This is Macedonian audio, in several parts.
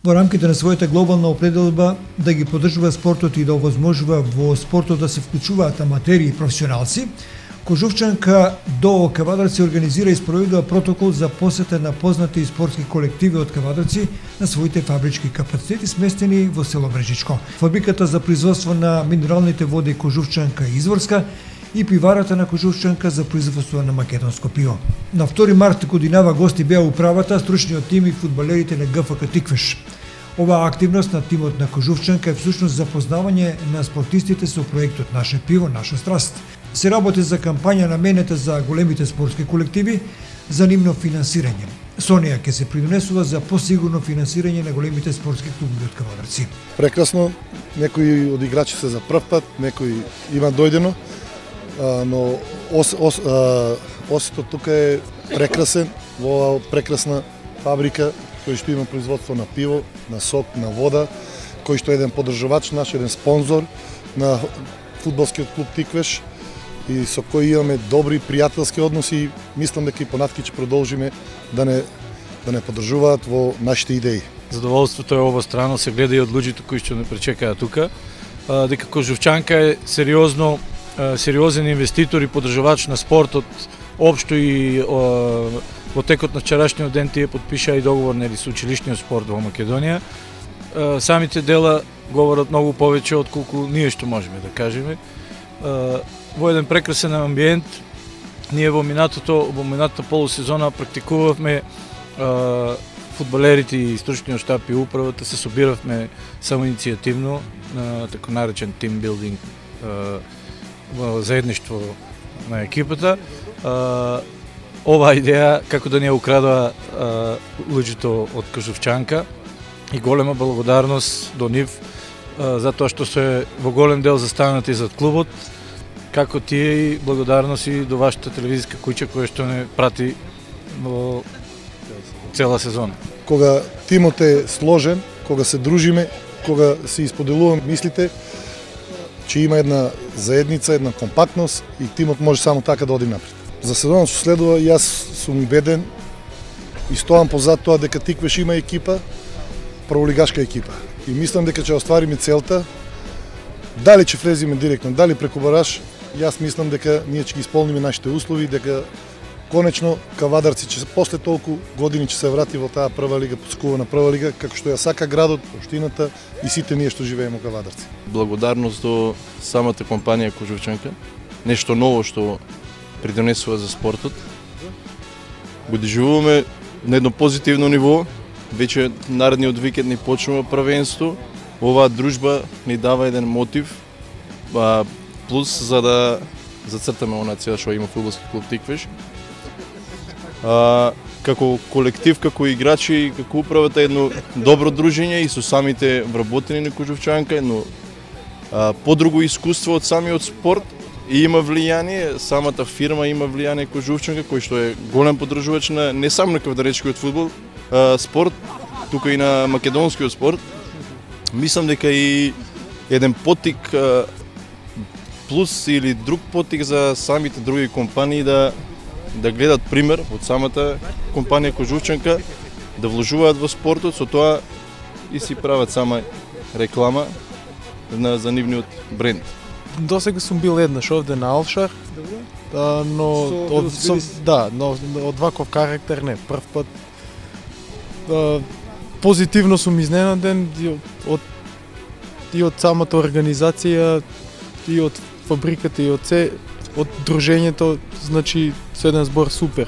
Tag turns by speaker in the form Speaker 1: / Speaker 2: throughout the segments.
Speaker 1: Во рамките на својата глобална определба да ги поддржува спортот и да овозможува во спортот да се вклучуваат аматери и професионалци, Кожувчанка ДОО Кавадарци организира и спроведува протокол за посета на познати и спортски колективи од Кавадарци на своите фабрички капацитети сместени во село Брежичко. Фабриката за производство на минералните води Кожувчанка Изворска и пиварата на Кожувчанка за производство на македонско пиво. На 2 март годинава гости беа управата, стручниот тим и фудбалерите на ГФК Тиквеш. Оваа активност на тимот на Кожувчанка е всушност запознавање на спортистите со проектот Наше пиво, наша страст. Се работи за кампања наменета за големите спортски колективи за нивно финансирање. Со неја ќе се придонесува за посигурно финансирање на големите спортски клубови од Кавадарци.
Speaker 2: Прекрасно, некои од играчи се за прв пат, некои има дојдено, но осетот тука е прекрасен во оваа прекрасна фабрика кој што има производство на пиво, на сок, на вода, кој што е еден поддржувач наш, еден спонзор на фудбалскиот клуб Тиквеш и со кој имаме добри пријателски односи. Мислам дека и понатки ќе продолжиме да не поддржуваат во нашите идеи.
Speaker 3: Задоволството е обострано, се гледа и од луѓето кои што не пречекаат тука, дека Кожувчанка е сериозен инвеститор и поддржувач на спортот општо и во текот на вчерашниот ден тие потпишаа и договор со училишниот спорт во Македонија. Самите дела говорат многу повеќе од колку ние што можеме да кажеме. Во еден прекрасен амбиент, ние во минатата полусезона практикувавме фудбалерите и стручниот штаб и управата, се собиравме самоиницијативно на тако наречен тимбилдинг во заедништво на екипата. Оваа идеја како да не ја украдува луѓето од Кожувчанка и голема благодарност до нив затоа што се во голем дел застанати зад клубот, како тие и благодарност и до вашата телевизиска куќа која што не прати во цела сезона.
Speaker 2: Кога тимот е сложен, кога се дружиме, кога се исподелуваме мислите, че има една заедница, една компактност и тимот може само така да оди напред. За сезонот што следува, јас сум убеден и стоам позад тоа дека Тиквеш има екипа, прволигашка екипа. И мислам дека ќе оствариме целта. Дали ќе влеземе директно, дали преку бараж, јас мислам дека ние ќе ги исполниме нашите услови, дека конечно Кавадарци ќе после толку години ќе се врати во таа прва лига, поскувана прва лига, како што ја сака градот, општината и сите ние што живееме во Кавадарци.
Speaker 4: Благодарност до самата компанија Кожувчанка. Нешто ново што придонесува за спортот. Го доживуваме на едно позитивно ниво. Веќе наредниот викенд ни почнува првенство. Оваа дружба ни дава еден мотив, плюс за да зацртаме онаа цела што има фудбалски клуб Тиквеш. Како колектив, како играчи, како управата едно добро дружење и со самите вработени на Кожувчанка, едно подруго искуство од самиот спорт и има влијание, самата фирма има влијание Кожувчанка, кој што е голем поддржувач на не само на кавадаречкиот фудбал, спорт, тука и на македонскиот спорт. Мислам дека и еден поттик плюс или друг поттик за самите други компании да гледат пример од самата компанија Кожувчанка, да вложуваат во спортот, со тоа и си прават сама реклама за нивниот бренд.
Speaker 5: До сега сум бил еднаш овде на Алшар, но од ваков карактер не, прв пат. Позитивно сум изненаден и од самата организација, и од фабриката, и од дружењето, значи со еден збор супер.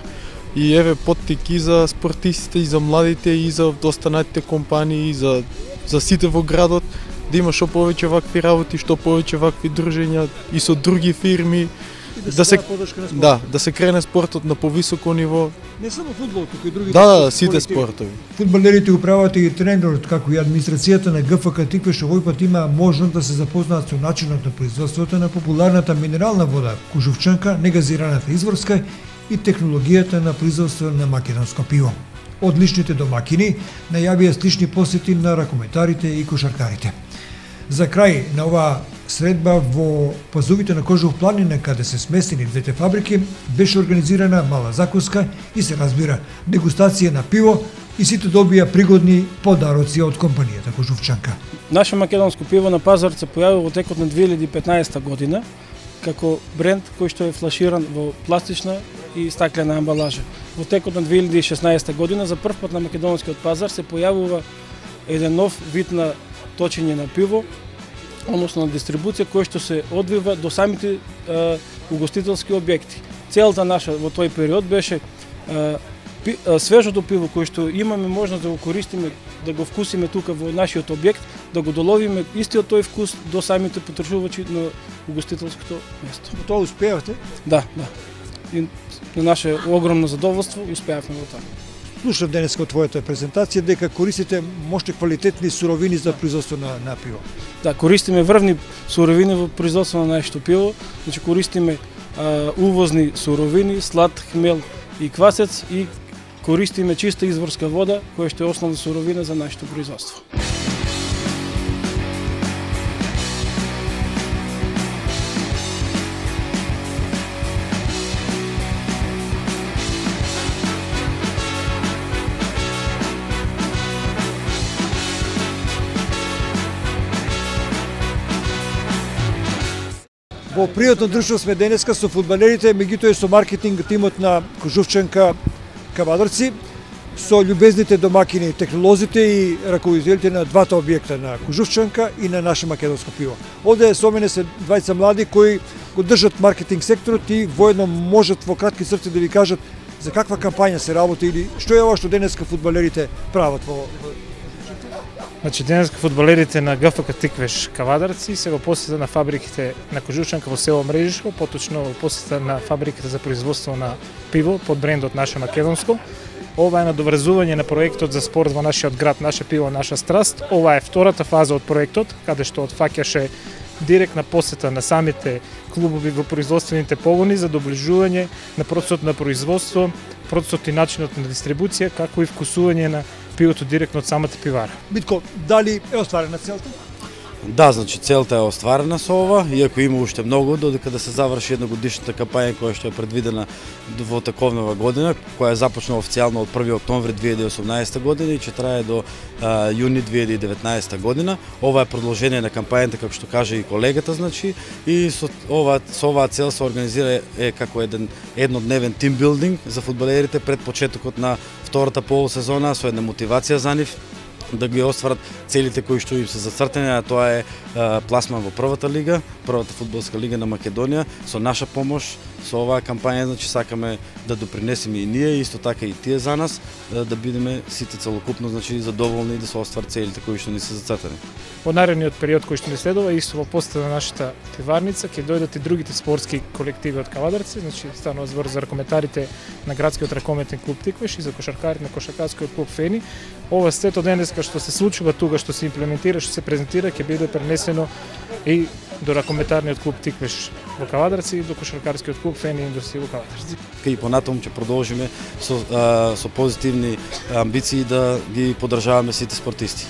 Speaker 5: И еве поттик и за спортистите, и за младите, и за останатите компании, и за сите во градот, да има што повеќе вакви работи, што повеќе вакви дружења и со други фирми, да се крене спортот на повисоко ниво.
Speaker 1: Не само фудбал, туку и други
Speaker 5: сите спортови.
Speaker 1: Фудбалерите, управата и тренерот, како и администрацијата на ГФК Тиквеш овој пат има можност да се запознаат со начинот на производството на популарната минерална вода Кожувчанка, негазираната Изворска и технологијата на производство на македонско пиво. Одличните домакини најавија слични посети на ракометарите и кошаркарите. За крај на оваа средба во пазувите на Кожув планина, каде се сместени двете фабрики, беше организирана мала закуска и се разбира дегустација на пиво и сите добија пригодни подароци од компанијата Кожувчанка.
Speaker 6: Наше македонско пиво на пазар се појави во текот на 2015 година како бренд кој што е флаширан во пластична и стаклена амбалажа. Во текот на 2016 година за прв пат на македонскиот пазар се појавува еден нов вид на точење на пиво, односно на дистрибуција кој што се одвива до самите угостителски објекти. Целта наша во тој период беше свежото пиво кое што имаме можност да го користиме, да го вкусиме тука во нашиот објект, да го доловиме истиот тој вкус до самите потрошувачи на угостителското место.
Speaker 1: Тоа успеавте?
Speaker 6: Да. И на наше огромно задоволство успеавме во тоа.
Speaker 1: Слушав денеска од твојата презентација дека користите моште квалитетни суровини за производство на пиво.
Speaker 6: Да, користиме врвни суровини во производство на нашето пиво, значи користиме увозни суровини, слад, хмел и квасец и користиме чиста изворска вода, која што е основна суровина за нашето производство.
Speaker 1: Во пријатно друштво сме денеска со фудбалерите, меѓутоа и со маркетинг тимот на Кожувчанка Кавадарци, со љубезните домакини, технолозите и раководителите на двата објекта на Кожувчанка и на наше македонско пиво. Овде со мене се двајца млади кои го држат маркетинг секторот и воедно можат во кратки црти да ви кажат за каква кампања се работи или што е ова што денеска фудбалерите прават во
Speaker 7: Значи денеска фудбалерите на ГФК Тиквеш Кавадарци се во посета на фабриките на Кожувчанка во село Мрежишко, поточно во посета на фабриките за производство на пиво под брендот Наше Македонско. Ова е надоврзување на проектот за спорт во нашиот град, Наше пиво, наша страст. Ова е втората фаза од проектот, каде што отфаќаше директна посета на самите клубови во производствените погони за доближување на процесот на производство, процесот и начинот на дистрибуција, како и вкусување на пивото директно од самата пивара.
Speaker 1: Битко, дали е остварена целта?
Speaker 8: Да, значи целта е остварена со ова, иако има уште многу, додека да се заврши едногодишната кампања која што е предвидена во тековнава година, која е започнала официјално од 1 октомври 2018 година и ќе трае до јуни 2019 година. Ова е продолжение на кампањата, како што каже и колегата, значи, и со оваа цел се организира како еднодневен тимбилдинг за фудбалерите пред почетокот на втората полусезона со една мотивација за нив да ги остварат целите кои што им се зацртани, а тоа е пласман во првата лига, првата фудбалска лига на Македонија. Со наша помош, со оваа кампања, значи сакаме да допринесеме и ние, исто така и тие за нас, да бидеме сите целокупно, значи задоволни и да се остварат целите кои што ни се зацртани.
Speaker 7: Во наредниот период кој што ни следува, исто во посета на нашата пиварница, ќе дојдат и другите спортски колективи од Кавадарци, значи станува збор за ракометарите на градскиот ракометен клуб Тиквеш и за кошаркарите на кошаркарскиот клуб Фени. Ова сето денеска што се случува тука, што се имплементира, што се презентира, ќе биде пренесено и до ракометарниот клуб Тиквеш во Кавадарци и до кошаркарскиот клуб Фени Индустрија во Кавадарци.
Speaker 8: И понатаму ќе продолжиме со позитивни амбиции да ги поддржаваме сите спортисти.